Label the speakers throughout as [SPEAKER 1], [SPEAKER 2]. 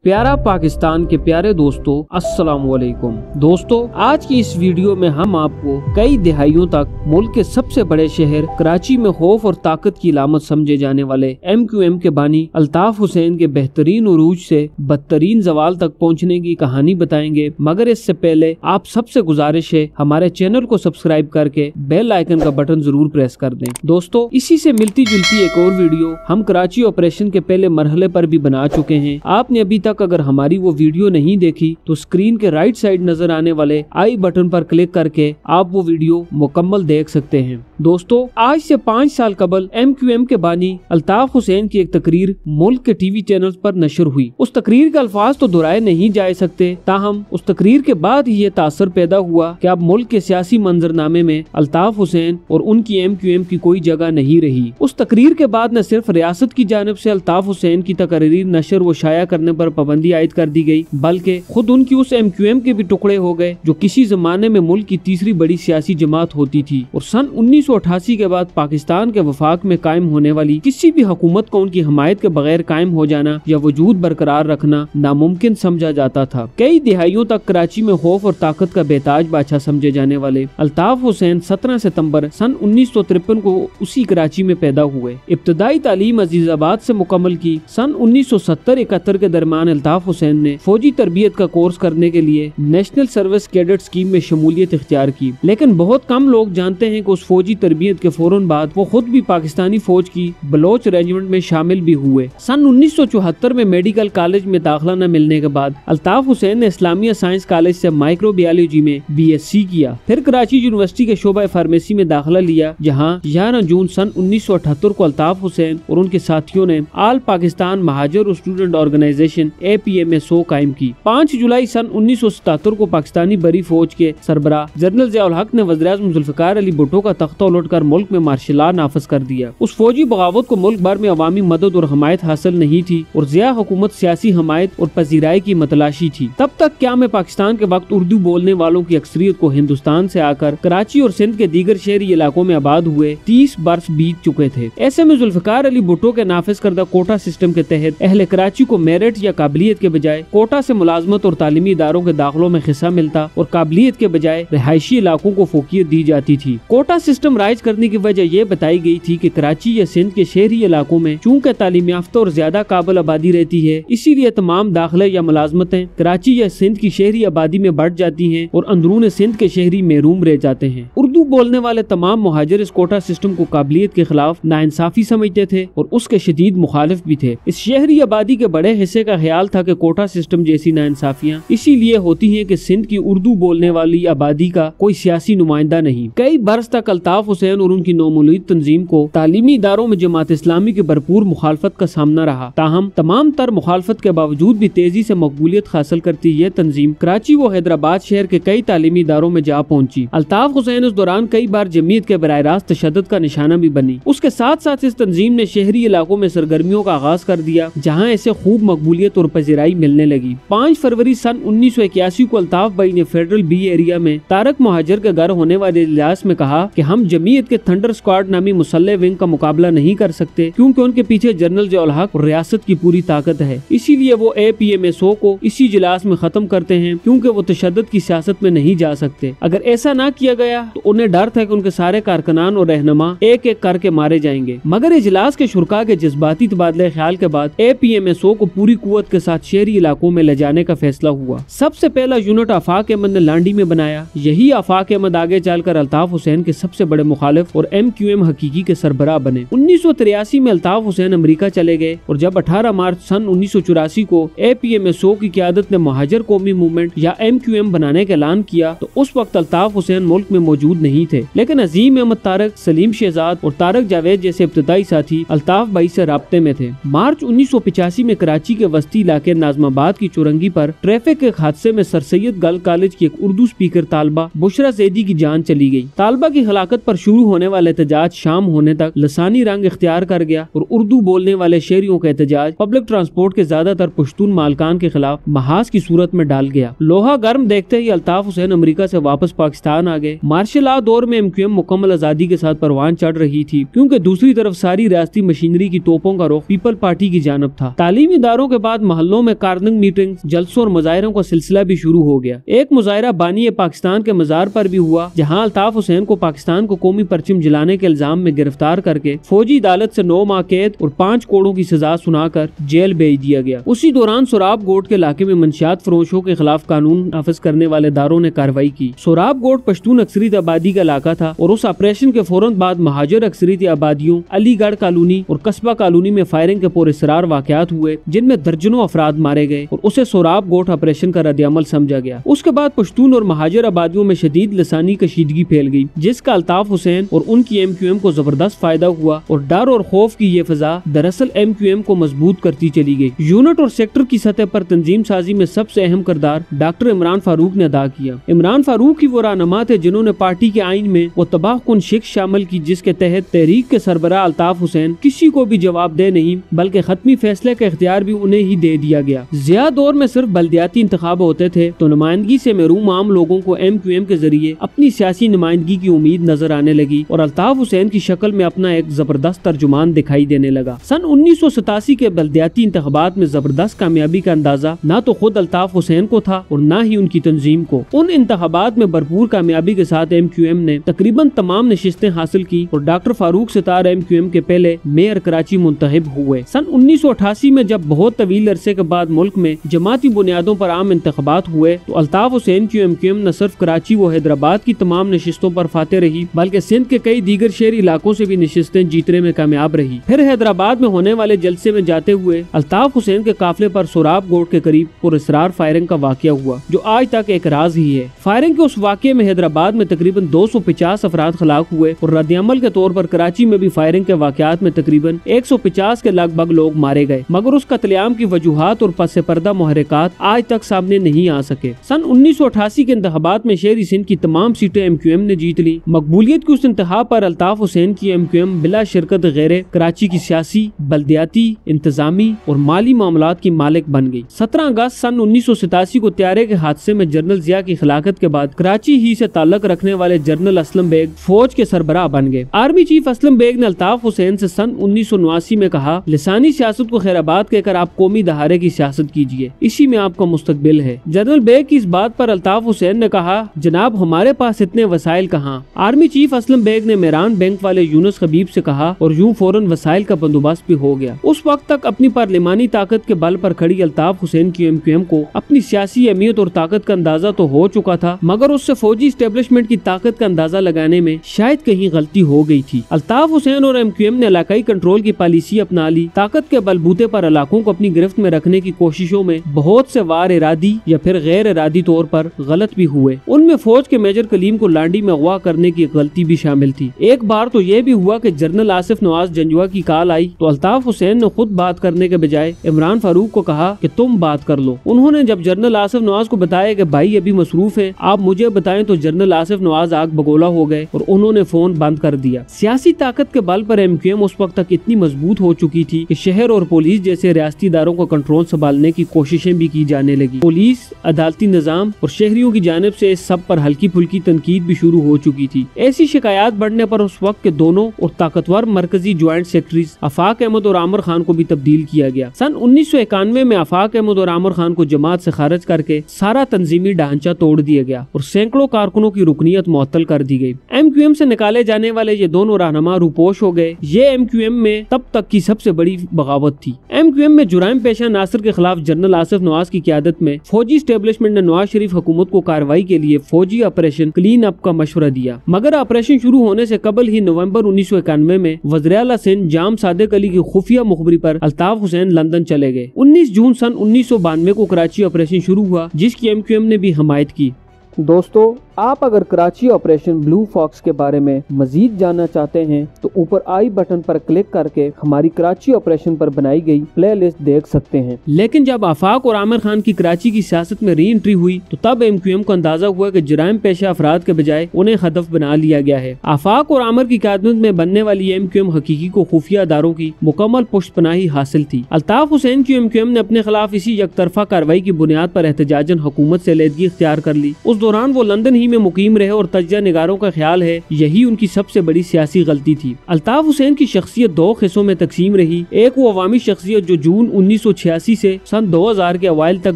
[SPEAKER 1] प्यारा पाकिस्तान के प्यारे दोस्तों, अस्सलाम वालेकुम। दोस्तों, आज की इस वीडियो में हम आपको कई दिहाइयों तक मुल्क के सबसे बड़े शहर कराची में खौफ और ताकत की अलामत समझे जाने वाले MQM के बानी अल्ताफ हुसैन के बेहतरीन उरूज से बदतरीन जवाल तक पहुँचने की कहानी बताएंगे। मगर इससे पहले आप सबसे गुजारिश है हमारे चैनल को सब्सक्राइब करके बेल आइकन का बटन जरूर प्रेस कर दें। दोस्तों, इसी से मिलती जुलती एक और वीडियो हम कराची ऑपरेशन के पहले मरहले पर भी बना चुके हैं। आपने अभी तक अगर हमारी वो वीडियो नहीं देखी तो स्क्रीन के राइट साइड नजर आने वाले आई बटन पर क्लिक करके आप वो वीडियो मुकम्मल देख सकते हैं। दोस्तों, आज से 5 साल कबल MQM के बानी अल्ताफ हुसैन की एक तकरीर मुल्क के टीवी चैनल्स पर नशर हुई। उस तकरीर के अल्फाज तो दोहराए नहीं जा सकते, ताहम उस तकरीर के बाद ही ये तासर पैदा हुआ कि अब मुल्क के सियासी मंजरनामे में अल्ताफ हुसैन और उनकी MQM की कोई जगह नहीं रही। उस तकरीर के बाद न सिर्फ रियासत की जानिब से अल्ताफ हुसैन की तकरीर नशर व शाया करने पर पाबंदी आयद कर दी गई, बल्कि खुद उनकी उस MQM के भी टुकड़े हो गए जो किसी जमाने में मुल्क की तीसरी बड़ी सियासी जमात होती थी। और सन 1988 के बाद पाकिस्तान के वफाक में कायम होने वाली किसी भी हुकूमत को उनकी हमायत के बगैर कायम हो जाना या वजूद बरकरार रखना नामुमकिन समझा जाता था। कई दिहाइयों तक कराची में खौफ और ताकत का बेताज बादशाह समझे जाने वाले अल्ताफ हुसैन 17 सितंबर सन 1953 को उसी कराची में पैदा हुए। इब्तदाई तालीम अजीजाबाद से मुकम्मल की। सन 1970-71 के दरमियान अल्ताफ हुसैन ने फौजी तरबियत का कोर्स करने के लिए नेशनल सर्विस कैडेट स्कीम में शमूलियत इख्तियार की, लेकिन बहुत कम लोग जानते हैं कि उस फौजी तरबियत के फौरन बाद वो खुद भी पाकिस्तानी फौज की बलोच रेजिमेंट में शामिल भी हुए। सन 1974 में मेडिकल कॉलेज में दाखिला न मिलने के बाद अल्ताफ हुसैन ने इस्लामिया साइंस कॉलेज से माइक्रोबायोलॉजी में BSc किया। फिर कराची यूनिवर्सिटी के शोबा फार्मेसी में दाखिला लिया, जहाँ 11 जून सन 1978 को अल्ताफ हुसैन और उनके साथियों ने आल पाकिस्तान महाजर स्टूडेंट ऑर्गेनाइजेशन APMSO कायम की। 5 जुलाई सन 1977 को पाकिस्तानी बरी फौज के सरबराह जनरल ज़ियाउल हक ने वज़ीर-ए-आज़म जुल्फ़िकार अली भुट्टो का तख्ता उलटकर मुल्क में मार्शल लॉ नाफिज कर दिया। उस फौजी बगावत को मुल्क भर में अवामी मदद और हमायत हासिल नहीं थी और ज़िया हुकूमत सियासी हमायत और पजीराई की मतलाशी थी। तब तक क्या में पाकिस्तान के वक्त उर्दू बोलने वालों की अक्सरियत को हिंदुस्तान से आकर कराची और सिंध के दीगर शहरी इलाकों में आबाद हुए 30 बरस बीत चुके थे। ऐसे में जुल्फ़िकार अली भुट्टो के नाफिज करदा कोटा सिस्टम के तहत अहले कराची को मेरिट या काबिलियत के बजाय कोटा से मुलाजमत और तालीमी इदारों के दाखिलों में हिस्सा मिलता और काबिलियत के बजाय रिहायशी इलाकों को फोकियत दी जाती थी। कोटा सिस्टम राइज करने की वजह यह बताई गई थी कि कराची या सिंध के शहरी इलाकों में चूँकि तालीम याफ्ता और ज्यादा काबिल आबादी रहती है, इसीलिए तमाम दाखिले या मुलाजमतें कराची या सिंध की शहरी आबादी में बढ़ जाती हैं और अंदरून सिंध के शहरी महरूम रह जाते हैं। उर्दू बोलने वाले तमाम मुहाजिर इस कोटा सिस्टम को काबिलियत के खिलाफ नाइंसाफी समझते थे और उसके शदीद मुखालिफ भी थे। इस शहरी आबादी के बड़े हिस्से का ख्याल था कि कोटा सिस्टम जैसी नाइंसाफियां इसीलिए होती हैं कि सिंध की उर्दू बोलने वाली आबादी का कोई सियासी नुमाइंदा नहीं। कई बरस तक अल्ताफ हुसैन और उनकी नौमौलूद तंजीम को तालीमी इदारों में जमात इस्लामी की भरपूर मुखालफत का सामना रहा। ताहम तमाम तर मुखालफत के बावजूद भी तेजी से मकबूलियत हासिल करती यह तंजीम कराची व हैदराबाद शहर के कई तालीमी इदारों में जा पहुंची। अल्ताफ हुसैन उस दौरान कई बार जमीयत के बराह रास्त तशद्दुद का निशाना भी बनी। उसके साथ साथ इस तंजीम ने शहरी इलाकों में सरगर्मियों का आगाज कर दिया, जहाँ ऐसे खूब मकबूलियत और पजीराई मिलने लगी। 5 फरवरी सन 1981 को अल्ताफ भाई ने फेडरल B एरिया में तारक मुहाजिर के घर होने वाले इजलास में कहा कि हम जमीयत के थंडर स्क्वाड नामी मुसल्लह विंग का मुकाबला नहीं कर सकते, क्योंकि उनके पीछे जनरल ज़ियाउल हक और रियासत की पूरी ताकत है। इसीलिए वो APMSO को इसी इजलास में खत्म करते हैं, क्योंकि वो तशद्दुद की सियासत में नहीं जा सकते। अगर ऐसा ना किया गया तो उन्हें डर था कि उनके सारे कारकुनान और रहनुमा एक एक करके मारे जाएंगे। मगर इजलास के शुरा के जज्बाती तबादले ख्याल के बाद APMSO को पूरी कुव्वत के साथ शहरी इलाकों में ले जाने का फैसला हुआ। सबसे पहला यूनिट आफाक अहमद ने लांडी में बनाया। यही आफाक अहमद आगे चलकर अल्ताफ हुसैन के सबसे बड़े मुखालिफ और MQM हकीकी के सरबराह बने। 1983 में अल्ताफ हुसैन अमेरिका चले गए और जब 18 मार्च सन 1984 को APMSO की क़यादत ने महाजर कौमी मूवमेंट या MQM बनाने का ऐलान किया, तो उस वक्त अल्ताफ हुसैन मुल्क में मौजूद नहीं थे, लेकिन अजीम अहमद तारक, सलीम शहजाद और तारक जावेद जैसे इब्तदाई साथी अल्ताफ भाई से राब्ते में थे। मार्च 1985 में कराची के वस्ती इलाके नाजमाबाद की चौरंगी पर ट्रैफिक के हादसे में सर सैयद गर्ल कॉलेज की एक उर्दू स्पीकर तालबा बुशरा जैदी की जान चली गई। तालबा की हलाकत पर शुरू होने वाला एहतजाज शाम होने तक लसानी रंग इख्तियार कर गया और उर्दू बोलने वाले शहरियों का एहतजाज पब्लिक ट्रांसपोर्ट के ज्यादातर पश्तून मालकान के खिलाफ महाज की सूरत में डाल गया। लोहा गर्म देखते ही अल्ताफ हुसैन अमेरिका से वापस पाकिस्तान आ गए। मार्शल इब्तदा दौर में MQM मुकम्मल आजादी के साथ परवान चढ़ रही थी, क्योंकि दूसरी तरफ सारी रियासती मशीनरी की तोपों का रुख पीपल पार्टी की जानब था। तालीमी इदारों के बाद महल्लों में कार्निंग मीटिंग, जलसों और मुजाहरों का सिलसिला भी शुरू हो गया। एक मुजाहरा बानी पाकिस्तान के मजार पर भी हुआ, जहाँ अल्ताफ हुसैन को पाकिस्तान को कौमी परचम जलाने के इल्जाम में गिरफ्तार करके फौजी अदालत से 9 माह कैद और 5 करोड़ की सजा सुनाकर जेल भेज दिया गया। उसी दौरान सोराब गोट के इलाके में मंशियात फरोशों के खिलाफ कानून नाफिज करने वाले इदारों ने कार्रवाई की। सोराब गोट पश्तून अक्सरियत आबादी का इलाका था और उस ऑपरेशन के फौरन बाद महाजर अक्सरियत आबादियों अलीगढ़ कॉलोनी और कस्बा कॉलोनी में फायरिंग के पुरअसरार वाकयात हुए, जिनमें दर्जनों अफराद मारे गए और उसे सोराब गोट ऑपरेशन का रद्द-ए-अमल समझा गया। उसके बाद पश्तून और महाजर आबादियों में शदीद लसानी कशीदगी फैल गई, जिसका अल्ताफ हुसैन और उनकी MQM को जबरदस्त फायदा हुआ और डर और खौफ की ये फजा दरअसल MQM को मजबूत करती चली गई। यूनिट और सेक्टर की सतह पर तंजीम साजी में सबसे अहम किरदार डॉक्टर इमरान फारूक ने अदा किया। इमरान फारूक ही वो रहनुमा थे जिन्होंने पार्टी के आइन में वो तबाहकुन शिक्ष शामिल की, जिसके तहत तहरीक के सरबराह अल्ताफ हुसैन किसी को भी जवाबदेह नहीं बल्कि खत्मी फैसले का इख्तियार भी उन्हें ही दे दिया गया। ज़िया दौर में सिर्फ बल्दियाती इंतखाब होते थे तो नुमाइंदगी से महरूम आम लोगों को MQM के जरिए अपनी सियासी नुमाइंदगी की उम्मीद नजर आने लगी और अल्ताफ हुसैन की शक्ल में अपना एक जबरदस्त तर्जुमान दिखाई देने लगा। सन 1987 के बल्दियाती इंतखाबात में जबरदस्त कामयाबी का अंदाजा न तो खुद अल्ताफ हुसैन को था और न ही उनकी तंजीम को। उन इंतखाबात में भरपूर कामयाबी के साथ MQM ने तकरीबन तमाम नशिस्तें हासिल की और डॉक्टर फारूक सितार MQM के पहले मेयर कराची मुंतखब हुए। सन 1988 में जब बहुत तवील अरसे के बाद मुल्क में जमाती बुनियादों पर आम इंतखाबात हुए तो अल्ताफ हुसैन की MQM न सिर्फ कराची व हैदराबाद की तमाम नशिस्तों पर फाते रही बल्कि सिंध के कई दीगर शहरी इलाकों से भी नशिस्तें जीतने में कामयाब रही। फिर हैदराबाद में होने वाले जलसे में जाते हुए अल्ताफ हुसैन के काफिले पर सोराब गोट के करीब पुरअसरार फायरिंग का वाकया हुआ, जो आज तक एक राज ही है। फायरिंग के उस वाकये में हैदराबाद में तकरीबन 250 अफराद हलाक हुए और रद्द-ए-अमल के तौर पर कराची में भी फायरिंग के वाकयात में तकरीबन 150 के लगभग लोग मारे गए, मगर उस कत्लेआम की वजूहात और पस पर्दा मुहर्रिकात आज तक सामने नहीं आ सके। सन 1988 के इंतखाबात में शहरी सिंध की तमाम सीटें MQM ने जीत ली। मकबूलियत की उस इंतहा पर अल्ताफ हुसैन की MQM बिला शिरकत गैर कराची की सियासी, बल्दियाती, इंतजामी और माली मामलात की मालिक बन गई। 17 अगस्त सन 1987 को त्यारे के हादसे में जनरल जिया की खिलाफत के बाद कराची ही से ताल्लुक रखने वाले जनरल असलम बेग फौज के सरबराह बन गए। आर्मी चीफ असलम बेग ने अल्ताफ हुसैन से सन 1979 में कहा, लिसानी सियासत को खैराबाद कहकर आप कौमी दहारे की सियासत कीजिए, इसी में आपका मुस्तकबिल है। जनरल बेग की इस बात पर अल्ताफ हुसैन ने कहा, जनाब हमारे पास इतने वसाइल कहाँ। आर्मी चीफ असलम बेग ने मेरान बैंक वाले यूनुस खबीब से कहा और यूं फौरन वसाइल का बंदोबस्त भी हो गया। उस वक्त तक अपनी पार्लिमानी ताकत के बल पर खड़ी अल्ताफ हुसैन की MQM को अपनी सियासी अहमियत और ताकत का अंदाजा तो हो चुका था, मगर उससे फौजी एस्टेब्लिशमेंट की ताकत का अंदाजा लगाने में शायद कहीं गलती हो गई थी। अल्ताफ हुसैन और MQM ने इलाकाई कंट्रोल की पॉलिसी अपना ली। ताकत के बलबूते पर इलाकों को अपनी गिरफ्त में रखने की कोशिशों में बहुत से वार इरादी या फिर गैर इरादी तौर पर गलत भी हुए। उनमें फौज के मेजर कलीम को लांडी में अगवा करने की गलती भी शामिल थी। एक बार तो यह भी हुआ कि जनरल आसिफ नवाज जंजुआ की कॉल आई तो अल्ताफ हुसैन ने खुद बात करने के बजाय इमरान फारूक को कहा कि तुम बात कर लो। उन्होंने जब जनरल आसिफ नवाज को बताया कि भाई अभी मसरूफ है, आप मुझे बताएं, तो जनरल आसिफ नवाज आग बगोला हो गए और उन्होंने फोन बंद कर दिया। सियासी ताकत के बल पर MQM उस वक्त तक इतनी मजबूत हो चुकी थी कि शहर और पुलिस जैसे रियासती इदारों को कंट्रोल संभालने की कोशिशें भी की जाने लगी। पुलिस, अदालती निजाम और शहरियों की जानिब से इस सब पर हल्की फुल्की तनकीद भी शुरू हो चुकी थी। ऐसी शिकायत बढ़ने पर उस वक्त के दोनों और ताकतवर मरकजी ज्वाइंट सेक्रेटरीज आफाक अहमद और आमिर खान को भी तब्दील किया गया। सन 1991 में आफाक अहमद और आमिर खान को जमात से खारिज करके सारा तंजीमी ढांचा तोड़ दिया गया और सैकड़ों कारकुनों की रुकनियत मुअत्तल कर दी गई। MQM से निकाले जाने वाले ये दोनों रहनुमा रूपोश हो गए। ये MQM में तब तक की सबसे बड़ी बगावत थी। MQM में जुराइम पेशा नासिर के खिलाफ जनरल आसिफ नवाज की क़यादत में फौजी एस्टेब्लिशमेंट ने नवाज शरीफ हुकूमत को कार्रवाई के लिए फौजी ऑपरेशन क्लीन अप का मशवरा दिया, मगर ऑपरेशन शुरू होने से कबल ही नवंबर 1991 में वज़ीर आला सिंध जाम सादिक अली की खुफिया मुखबरी पर अल्ताफ हुसैन लंदन चले गए। 19 जून सन 1992 को कराची ऑपरेशन शुरू हुआ, जिसकी MQM ने भी हमायत की। दोस्तों, आप अगर कराची ऑपरेशन ब्लू फॉक्स के बारे में मजीद जानना चाहते हैं तो ऊपर आई बटन पर क्लिक करके हमारी कराची ऑपरेशन पर बनाई गई प्लेलिस्ट देख सकते हैं। लेकिन जब आफाक और आमिर खान की कराची की सियासत में री एंट्री हुई तो तब MQM को अंदाजा हुआ कि जराइम पेशा अफराद के बजाय उन्हें हदफ बना लिया गया है। आफाक और आमिर की क़यादत में बनने वाली MQM हकीकी को खुफिया अदारों की मुकम्मल पुष्टपनाही हासिल थी। अल्ताफ हुसैन की MQM ने अपने खिलाफ इसी यकतरफा कार्रवाई की बुनियाद पर एहतजाजन हुकूमत से अलहदगी इख्तियार कर ली। उस दौरान वो लंदन ही में मुकीम रहे और तज्जा निगारों का ख्याल है यही उनकी सबसे बड़ी सियासी गलती थी। अल्ताफ हुसैन की शख्सियत दो हिस्सों में तकसीम रही। एक वो अवामी शख्सियत जो जून 1986 से सन 2000 के अवाइल तक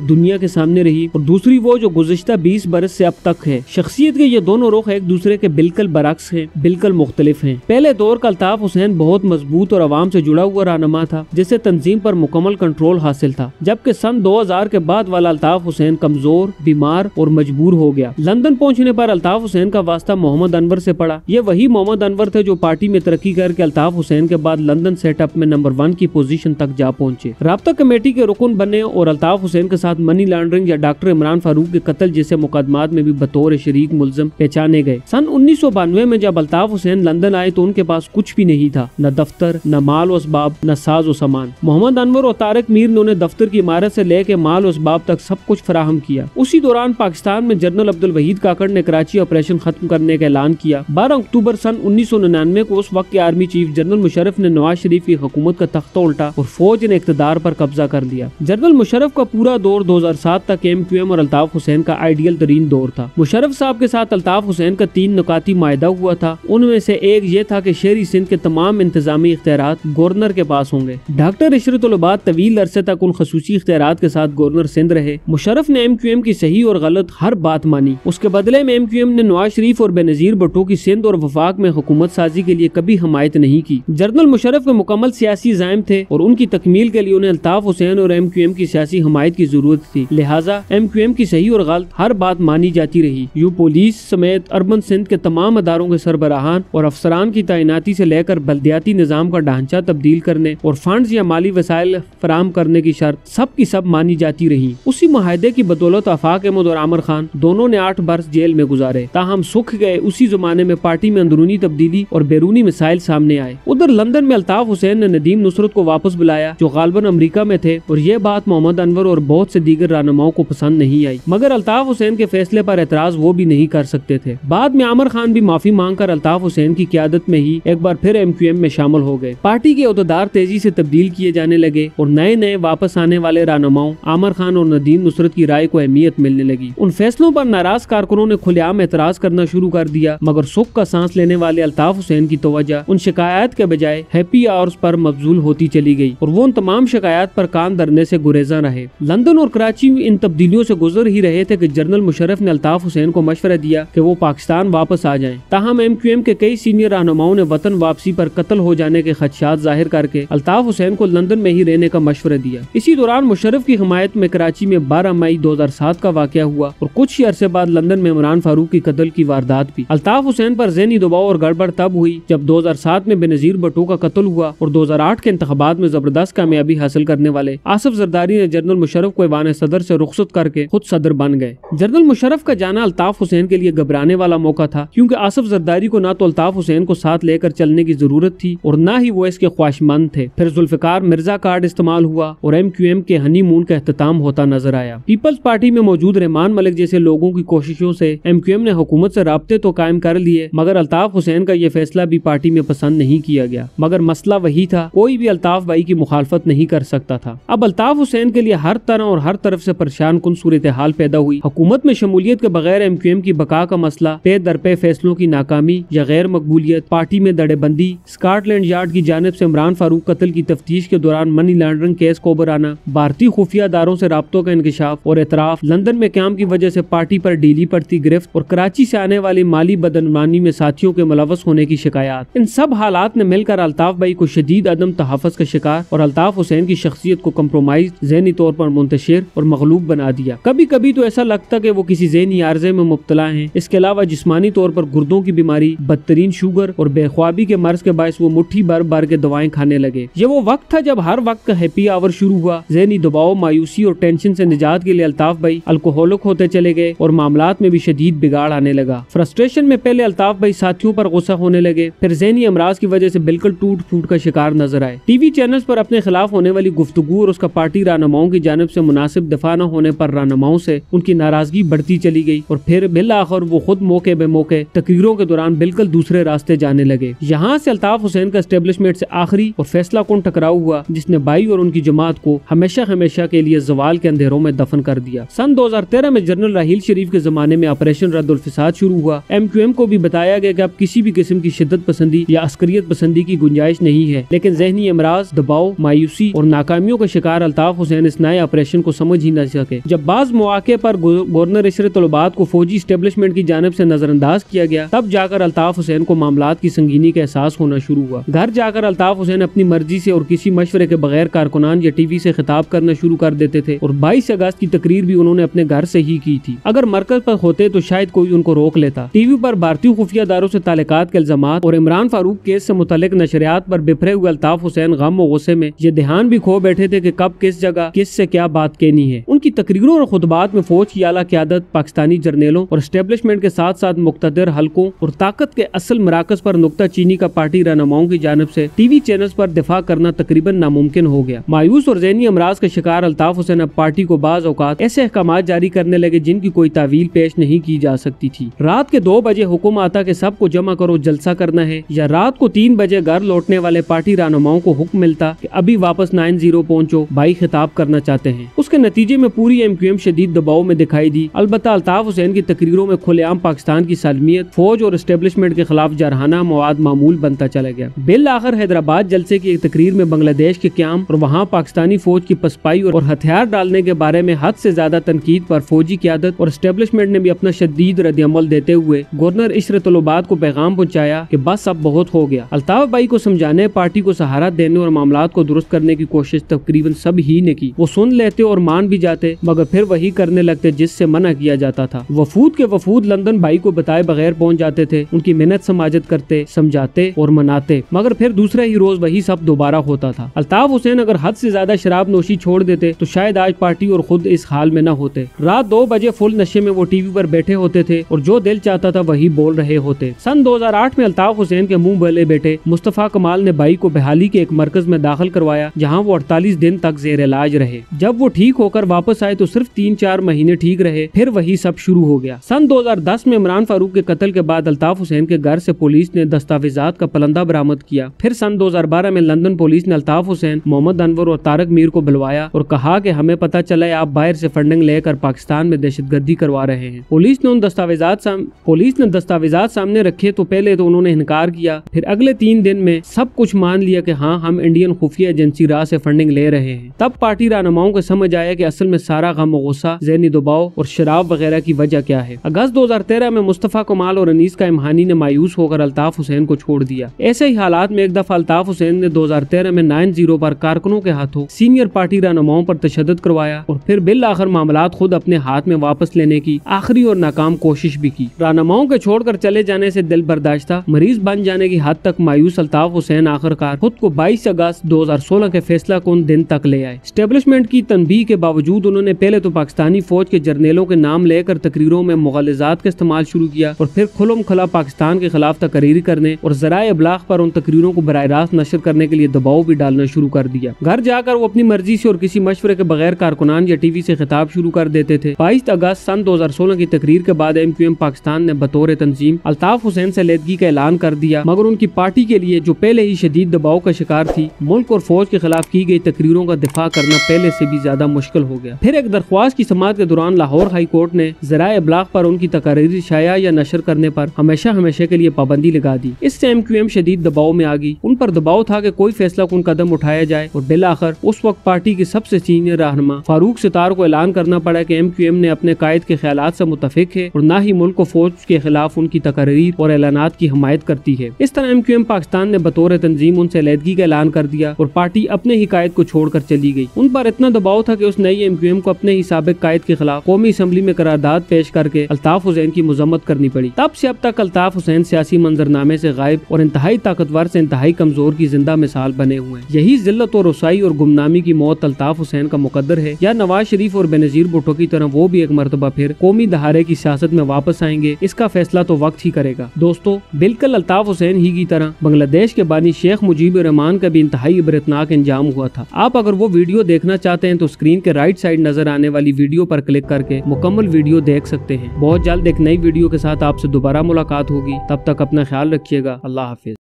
[SPEAKER 1] दुनिया के सामने रही, और दूसरी वो जो गुज़िश्ता 20 बरस से अब तक है। शख्सियत के ये दोनों रुख एक दूसरे के बिल्कुल बरक्स हैं, बिल्कुल मुख्तलिफ हैं। पहले दौर का अल्ताफ हुसैन बहुत मजबूत और अवाम से जुड़ा हुआ रहनुमा था, जिसे तंजीम पर मुकम्मल कंट्रोल हासिल था, जबकि सन 2000 के बाद वाला अल्ताफ हुसैन कमजोर, बीमार और मजबूर हो गया। लंदन पहुंचने पर अल्ताफ हुसैन का वास्ता मोहम्मद अनवर से पड़ा। ये वही मोहम्मद अनवर थे जो पार्टी में तरक्की करके अल्ताफ हुसैन के बाद लंदन सेटअप में नंबर 1 की पोजीशन तक जा पहुंचे, राब्ता कमेटी के रुकन बने और अल्ताफ हुसैन के साथ मनी लॉन्ड्रिंग या डॉक्टर इमरान फारूक के कत्ल जैसे मुकदमात में भी बतौर शरीक मुल्ज़िम पहचाने गए। सन 1992 में जब अल्ताफ हुसैन लंदन आए तो उनके पास कुछ भी नहीं था, न दफ्तर, न माल व असबाब, न साज व सामान। मोहम्मद अनवर और तारिक मीर ने उन्हें दफ्तर की इमारत से लेकर माल व असबाब तक सब कुछ फराहम किया। उसी दौरान पाकिस्तान में जनरल अब्दुल वहीद काकड़ ने कराची ऑपरेशन खत्म करने का ऐलान किया। 12 अक्टूबर सन 1999 को उस वक्त के आर्मी चीफ जनरल मुशर्रफ ने नवाज शरीफ की हुकूमत का तख्ता उल्टा और फौज ने इक़्तिदार पर कब्जा कर लिया। जनरल मुशर्रफ का पूरा दौर 2007 तक MQM और अल्ताफ हुसैन का आइडियल तरीन दौर था। मुशर्रफ साहब के साथ अल्ताफ हुसैन का 3 नुकाती मायदा हुआ था। उनमें से एक ये था कि शहरी सिंध के तमाम इंतजामी इख्तियारात गवर्नर के पास होंगे। डॉक्टर इशरतुल इबाद तवील अरसे तक उन खसूसी इख्तियारात के साथ गवर्नर सिंध रहे। मुशर्रफ ने MQM की सही और गलत हर बात मानी। उसके बदले में MQM ने नवाज शरीफ और बेनजीर भुट्टो की सिंध और वफाक में हुकूमत साजी के लिए कभी हमायत नहीं की। जनरल मुशर्रफ के मुकम्मल सियासी ज़ाइम थे और उनकी तकमील के लिए उन्हें अल्ताफ हुसैन और MQM की सियासी हमायत की जरूरत थी। लिहाजा MQM की सही और गलत हर बात मानी जाती रही। यूं पुलिस समेत अर्बन सिंध के तमाम अदारों के सरबराहान और अफसरान की तैनाती से लेकर बल्दियाती निज़ाम का ढांचा तब्दील करने और फंड्स या माली वसाइल फराम करने की शर्त सब की सब मानी जाती रही। उसी मुआहदे की बदौलत आफाक अहमद और आमिर खान दोनों ने 8 बरस जेल में गुजारे। ताहम सुख गए उसी जमाने में पार्टी में अंदरूनी तब्दीली और बैरूनी मिसाइल सामने आए। उधर लंदन में अल्ताफ हुसैन ने नदीम नुसरत को वापस बुलाया जो गालिबन अमेरिका में थे, और ये बात मोहम्मद अनवर और बहुत से दीगर रहनुमाओं को पसंद नहीं आई, मगर अल्ताफ हुसैन के फैसले पर एतराज वो भी नहीं कर सकते थे। बाद में आमिर खान भी माफी मांगकर अल्ताफ हुसैन की क़यादत में ही एक बार फिर MQM में शामिल हो गए। पार्टी के ओहदेदार तेजी से तब्दील किए जाने लगे और नए नए वापस आने वाले रहनुमाओं आमिर खान और नदीम नुसरत की राय को अहमियत मिलने लगी। उन फैसलों पर नाराज कारकुनों ने खुलेआम एतराज करना शुरू कर दिया, मगर सुख का सांस लेने वाले अल्ताफ हुसैन की तवज्जो उन शिकायत के बजाय हैप्पी आवर्स पर मबजूल होती चली गई और वो उन तमाम शिकायत पर कान धरने से गुरेजा रहे। लंदन और कराची इन तब्दीलियों से गुजर ही रहे थे कि जनरल मुशर्रफ ने अल्ताफ हुसैन को मशवरा दिया कि वो पाकिस्तान वापस आ जाएं। ताहम MQM के कई सीनियर रहनुमाओं ने वतन वापसी पर कत्ल हो जाने के खदशात जाहिर करके अल्ताफ हुसैन को लंदन में ही रहने का मशवरा दिया। इसी दौरान मुशर्रफ की हिमायत में कराची में 12 मई 2007 का वाकया हुआ और कुछ ही अरसे बाद लंदन में इमरान फारूक की कत्ल की वारदात भी। अल्ताफ हुसैन पर ज़हनी दबाव और गड़बड़ तब हुई जब 2007 में बेनजीर भुट्टो का कत्ल हुआ और 2008 के इंतखाबात में जबरदस्त कामयाबी हासिल करने वाले आसिफ जरदारी ने जनरल मुशर्रफ को ऐवान सदर से रुखसत करके खुद सदर बन गए। जनरल मुशर्रफ का जाना अल्ताफ हुसैन के लिए घबराने वाला मौका था, क्योंकि आसिफ जरदारी को ना तो अल्ताफ हुसैन को साथ लेकर चलने की जरूरत थी और न ही वो इसके ख्वाहिशमंद थे। फिर जुल्फिकार मिर्जा कार्ड इस्तेमाल हुआ और MQM के हनीमून का अख्ताम होता नजर आया। पीपल्स पार्टी में मौजूद रहमान मलिक जैसे लोगों की कोशिशों से MQM ने हुकूमत से राब्ते तो कायम कर लिए, मगर अल्ताफ हुसैन का ये फैसला भी पार्टी में पसंद नहीं किया गया। मगर मसला वही था, कोई भी अल्ताफ भाई की मुखालफत नहीं कर सकता था। अब अल्ताफ हुसैन के लिए हर तरह और हर तरफ से परेशान कुन सूरत हाल पैदा हुई। हुकूमत में शमूलियत के बगैर MQM की बका का मसला, पे दर पे फैसलों की नाकामी या गैर मकबूलियत, पार्टी में दड़ेबंदी, स्कॉटलैंड यार्ड की जानिब से इमरान फारूक कत्ल की तफ्तीश के दौरान मनी लॉन्ड्रिंग केस को उभर आना, भारतीय खुफिया इदारों से राब्तों का इंकशाफ और एतराफ, लंदन में क्याम की वजह से पार्टी पर ढीली पड़ती गिरफ्त और कराची से आने वाली माली बदनमानी में साथियों के मुलव्वस होने की शिकायत, इन सब हालात ने मिलकर अल्ताफ भाई को शदीद अदम तहफ़्फ़ुज़ का शिकार और अल्ताफ हुसैन की शख्सियत को कम्प्रोमाइज, ज़हनी तौर पर मुंतशिर और मगलूब बना दिया। कभी कभी तो ऐसा लगता कि वो किसी ज़हनी आर्जे में मुब्तला हैं। इसके अलावा जिस्मानी तौर पर गुर्दों की बीमारी, बदतरीन शुगर और बेख्वाबी के मर्ज के बायस वो मुट्ठी भर भर के दवाएं खाने लगे। ये वो वक्त था जब हर वक्त का हैप्पी आवर शुरू हुआ। ज़हनी दबाव, मायूसी और टेंशन से निजात के लिए अल्ताफ भाई अल्कोहलिक होते चले गए और मामलात में भी शदीद बिगाड़ आने लगा। फ्रस्ट्रेशन में पहले अल्ताफ भाई साथियों पर गुस्सा होने लगे, फिर ज़हनी अमराज की वजह से बिल्कुल टूट फूट का शिकार नजर आए। टीवी चैनल्स पर अपने खिलाफ होने वाली गुफ्तगू और उसका पार्टी रहनुमाओं की जानिब से मुनासिब दफा न होने पर रहनुमाओं से उनकी नाराजगी बढ़ती चली गई और फिर बिल आखिर वो खुद मौके बे मौके तकरीरों के दौरान बिल्कुल दूसरे रास्ते जाने लगे। यहाँ से अल्ताफ हुसैन का एस्टेब्लिशमेंट से आखिरी और फैसला कौन टकराव हुआ जिसने भाई और उनकी जमात को हमेशा हमेशा के लिए जवाल के अंधेरों में दफन कर दिया। सन 2013 में जनरल राहील शरीफ शरीफ के जमाने में ऑपरेशन रद्दुल फिसाद शुरू हुआ। MQM को भी बताया गया कि अब किसी भी किस्म की शिद्दत पसंदी या अस्करियत पसंदी की गुंजाइश नहीं है, लेकिन जहनी अमराज, दबाव, मायूसी और नाकामियों का शिकार अल्ताफ हुसैन इस नए ऑपरेशन को समझ ही न सके। जब बाज मौके पर गवर्नर इशरत तलबात को फौजी इस्टेब्लिशमेंट की जानिब से नजरअंदाज किया गया, तब जाकर अल्ताफ हुसैन को मामलात की संगीनी का एहसास होना शुरू हुआ। घर जाकर अल्ताफ हुसैन अपनी मर्जी से और किसी मशवरे के बगैर कारकुनान या टीवी से खिताब करना शुरू कर देते थे और 22 अगस्त की तकरीर भी उन्होंने अपने घर से ही की थी। अगर मरकज पर होते तो शायद कोई उनको रोक लेता। टीवी पर भारतीय खुफिया दारों से ताल्लुकात के इल्जामात और इमरान फारूक केस से मुतल्लिक नशरियात पर बिफरे हुए अल्ताफ हुसैन गम और गुस्से में ये ध्यान भी खो बैठे थे कि कब किस जगह किस से क्या बात कहनी है। उनकी तकरीरों और खुतबात में फौज की आला क़यादत, पाकिस्तानी जर्नेलों और एस्टेब्लिशमेंट के साथ साथ मुक्तदर हलकों और ताकत के असल मराकज पर नुक्ता चीनी का पार्टी रहनुमाओं की जानिब से टीवी चैनल्स पर दिफा करना तकरीबन नामुमकिन हो गया। मायूस और ज़हनी अमराज का शिकार अल्ताफ हुसैन अब पार्टी को बाज़ औक़ात ऐसे अहकामात जारी करने लगे जिनकी कोई तावील पेश नहीं की जा सकती थी। रात के 2 बजे हुक्म आता कि सबको जमा करो, जलसा करना है, या रात को 3 बजे घर लौटने वाले पार्टी रहनुमाओं को हुक्म मिलता कि अभी वापस 90 पहुंचो, भाई खिताब करना चाहते हैं। उसके नतीजे में पूरी MQM शदीद दबाव में दिखाई दी। अलबत्ता अल्ताफ हुसैन की तकरीरों में खुलेआम पाकिस्तान की सालमियत, फौज और एस्टेब्लिशमेंट के खिलाफ जरहाना मवाद मामूल बनता चला गया। बिल आखिर हैदराबाद जलसे की एक तकरीर में बांग्लादेश के क्याम और वहाँ पाकिस्तानी फौज की पसपाई और हथियार डालने के बारे में हद से ज्यादा तनकीद पर फौजी क़यादत और एस्टेब्लिशमेंट ने भी अपना शदीद रद्द-ए-अमल देते हुए गवर्नर इशरत तलबात को पैगाम पहुँचाया कि बस अब बहुत हो गया। अल्ताफ भाई को समझाने, पार्टी को सहारा देने और मामलात को दुरुस्त करने की कोशिश तकरीबन सब ही ने की। वो सुन लेते और मान भी जाते, मगर फिर वही करने लगते जिससे मना किया जाता था। वफूद के वफूद लंदन भाई को बताए बगैर पहुंच जाते थे, उनकी मेहनत समाजत करते, समझाते और मनाते, मगर फिर दूसरे ही रोज वही सब दोबारा होता था। अल्ताफ हुसैन अगर हद से ज्यादा शराब नोशी छोड़ देते तो शायद आज पार्टी और खुद इस हाल में न होते। रात 2 बजे फुल नशे में वो टीवी पर बैठे होते थे और जो दिल चाहता था वही बोल रहे होते। सन 2008 में अल्ताफ हुसैन के मुंह बोले बेटे मुस्तफा कमाल ने भाई को बहाली के एक मरकज में दाखिल करवाया, जहाँ वो 48 दिन तक जेर इलाज रहे। जब वो ठीक होकर वापस आए तो सिर्फ 3-4 महीने ठीक रहे, फिर वही सब शुरू हो गया। सन 2010 में इमरान फारूक के कत्ल के बाद अल्ताफ हुसैन के घर से पुलिस ने दस्तावेजात का पलंदा बरामद किया। फिर सन 2012 में लंदन पुलिस ने अल्ताफ हुसैन, मोहम्मद अनवर और तारक मीर को बुलवाया और कहा कि हमें पता चला है आप बाहर से फंडिंग लेकर पाकिस्तान में दहशतगर्दी करवा रहे हैं। पुलिस ने दस्तावेजात सामने रखे तो पहले तो उन्होंने इनकार किया, फिर अगले 3 दिन में सब कुछ मान लिया कि हाँ हम इंडियन खुफिया एजेंसी राह से फंडिंग ले रहे हैं। तब पार्टी रहनुमाओं को समझ आया कि असल में सारा गम और गुस्सा, ज़हनी दबाव और शराब वगैरह की वजह क्या है। अगस्त 2013 में मुस्तफा कमाल और अनीस का इमहानी ने मायूस होकर अल्ताफ हुसैन को छोड़ दिया। ऐसे ही हालात में एक दफा अल्ताफ हुसैन ने 2013 में 9-0 पर कारकुनों के हाथों सीनियर पार्टी रहनुमाओं पर तशद्दुद करवाया और फिर बिल आखिर मामलात खुद अपने हाथ में वापस लेने की आखिरी और नाकाम कोशिश भी की। रहनुमाओं के छोड़कर चले जाने से दिल बर्दाश्ता मरीज बन जाने की हद तक मायूस अल्ताफ हुसैन आखिरकार खुद को 22 अगस्त 2016 के फैसला कुन दिन तक ले आए। एस्टेब्लिशमेंट की तनबीह के बावजूद उन्होंने पहले तो पाकिस्तानी फौज के जर्नेलों के नाम लेकर तकरीरों में मुग़ालज़ात का इस्तेमाल शुरू किया और फिर खुलम खुला पाकिस्तान के खिलाफ तकरीर करने और ज़राए इब्लाग पर उन तकरीरों को बराह रास्त नशर करने के लिए दबाव भी डालना शुरू कर दिया। घर जाकर वो अपनी मर्जी से और किसी मशवरे के बगैर कारकुनान या टीवी से खिताब शुरू कर देते थे। 22 अगस्त सन 2016 की तकरीर के बाद MQM पाकिस्तान ने बतौर तंजीम अल्ताफ हुसैन से अलहदगी का ऐलान कर दिया, मगर उनकी पार्टी के लिए जो पहले ही शदीद दबाव का शिकार थी, मुल्क और फौज के खिलाफ की गई तकरीरों का दिफा करना पहले से भी ज्यादा मुश्किल हो गया। फिर एक दरख्वास्त की समाअत के दौरान लाहौर हाई कोर्ट ने ज़राए इब्लाग पर उनकी तकरीर शाया या नशर करने पर हमेशा के लिए पाबंदी लगा दी। इससे MQM शदीद दबाव में आ गई। उन पर दबाव था कि कोई फैसला कुन कदम उठाया जाए और बिल आखिर उस वक्त पार्टी के सबसे सीनियर रहनुमा फारूक सितार को ऐलान करना पड़ा कि MQM ने अपने कायद के ख्यालात से मुतफिक है और न ही मुल्क और फौज के खिलाफ उनकी तकरीर और ऐलानात की हमायत करती है। इस तरह MQM पाकिस्तान ने बतौर तंजीम उनसे अलहदगी का ऐलान कर दिया और पार्टी अपने ही कायद को छोड़कर चली गई। उन पर इतना दबाव था कि उस नई MQM को अपने ही साबिक कायद के खिलाफ कौमी असम्बली में करारदाद पेश करके अल्ताफ हुसैन की मजम्मत करनी पड़ी। तब से अब तक अल्ताफ हुसैन सियासी मंजरनामे से गायब और इंतहाई ताकतवर से इंतहाई कमजोर की जिंदा मिसाल बने हुए हैं। यही जिल्लत और रसाई और गुमनामी की मौत अल्ताफ हुसैन का मुकद्दर है, या नवाज शरीफ और बेनजीर भुट्टो की तरह वो भी एक मरतबा फिर कौमी दहारे की सियासत में वापस आएंगे, इसका फैसला तो वक्त ही करेगा। दोस्तों, बिल्कुल अल्ताफ हुसैन ही की तरह बांग्लादेश के बानी शेख मुजीबुर रहमान का भी इंतहाई इबरतनाक अंजाम हुआ था। आप अगर वो वीडियो देखना चाहते हैं तो स्क्रीन के राइट साइड नजर आने वाली वीडियो पर क्लिक करके मुकम्मल वीडियो देख सकते हैं। बहुत जल्द एक नई वीडियो के साथ आपसे दोबारा मुलाकात होगी। तब तक अपना ख्याल रखिएगा। अल्लाह हाफिज।